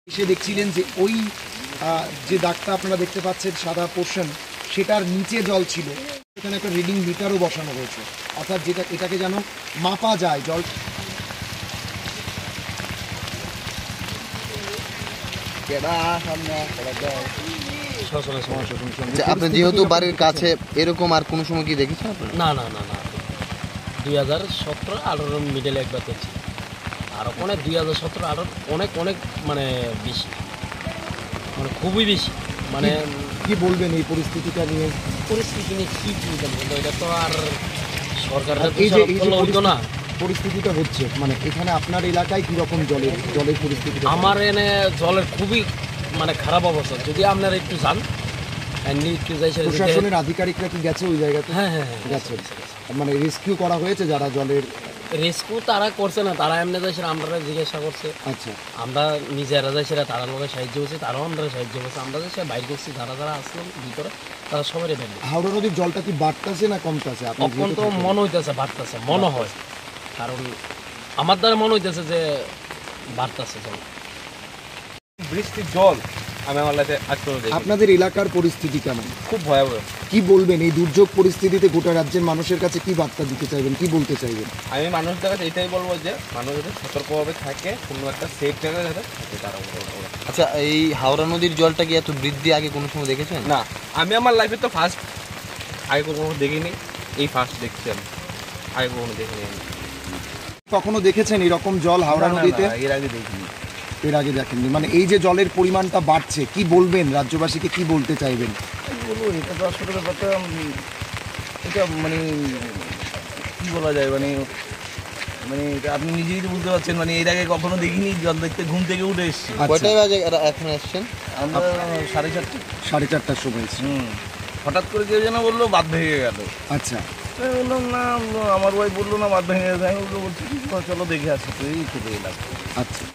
এসে দেখছিলেন যে ওই যে দাগটা আপনারা দেখতে পাচ্ছেন সাদা পোর্শন, সেটার নিচে জল ছিল। এখানে একটা রিডিং মিটারও বসানো হয়েছে, অর্থাৎ যেটা এটাকে যেন মাপা যায় জল। আপনি যেহেতু বাড়ির কাছে, এরকম আর কোনো সময় কি দেখেছেন? না না না না 2017-18 মিডলে একবার দেখছি, আর অনেক 2017-18 অনেক অনেক মানে বেশি, মানে খুবই বেশি। মানে কি বলবেন এই পরিস্থিতিটা নিয়ে? পরিস্থিতি নিয়ে কী বলবো, এটা তো আর সরকারের এই যে হইতো না। পরিস্থিতিটা হচ্ছে, মানে এখানে আপনার এলাকায় কীরকম জলের পরিস্থিতি? আমার এনে জলের খুবই মানে খারাপ অবস্থা। যদি আপনারা একটু যান, প্রশাসনের আধিকারিকরা কি গেছে ওই জায়গাতে? হ্যাঁ হ্যাঁ হ্যাঁ গেছে। মানে রেস্কিউ করা হয়েছে যারা জলের? রেস্কিউ তারা করছে না, তারা এমনি যাইছে, আমরা জিজ্ঞাসা করছে। আচ্ছা, আমরা নিজেরা যাইছি, তারা লোকের সাহায্য করছে, তারাও আমরা সাহায্য করছে। আমরা যাইছে বাইর করছি, যারা যারা আসলাম ভিতরে তারা সবাই বের। হাওড়া নদীর জলটা কি বাড়তেছে না কমতেছে? এখন তো মনে হইতেছে বাড়তেছে, মনে হয়, কারণ আমার দ্বারা মনে হইতেছে যে বাড়তেছে জল। বৃষ্টির জল আমি আমার লাইফে আজ পর্যন্ত দেখিনি। আপনাদের এলাকার পরিস্থিতি কেমন? খুব ভয়াবহ। কি বলবেন এই দুর্যোগ পরিস্থিতিতে গোটা রাজ্যের মানুষের কাছে কি বার্তা দিতে চাইবেন, কি বলতে চাইবেন? আমি মানুষদের কাছে এটাই বলবো যে মানুষ যাতে সতর্কভাবে থাকে, কোনো একটা সেফ জায়গায় যাতে থাকে তারা। আচ্ছা, এই হাওড়া নদীর জলটা কি এত বৃদ্ধি আগে কোনো সময় দেখেছেন? না, আমি আমার লাইফে তো ফার্স্ট, আগে কখনো দেখিনি, এই ফার্স্ট দেখছি আমি, আগে কখনো দেখিনি আমি। কখনো দেখেছেন এরকম জল হাওড়া নদীতে? এর আগে দেখিনি। এর আগে দেখেননি। মানে এই যে জলের পরিমাণটা বাড়ছে, কি বলবেন রাজ্যবাসীকে, কি বলতে চাইবেন? বলবো এটা তো আসলে ব্যাপারটা, এটা মানে কী বলা যায়, মানে মানে এটা আপনি নিজেই তো বুঝতে পারছেন, মানে এর আগে কখনো দেখিনি জল দেখতে, ঘুম থেকে উঠে এসেছি। কয়টায় বাজে এখন আসছেন? আমরা 4:30। 4:30টার সময় এসে। হঠাৎ করে কেউ যেন বললো বাঁধ ভেঙে গেল। আচ্ছা, আমি বললাম না, আমার ওয়াইফ বললো না বাঁধ ভেঙে গেছে। আমি বলছি চলো দেখে আসি, তো এই চলে এলাম। আচ্ছা।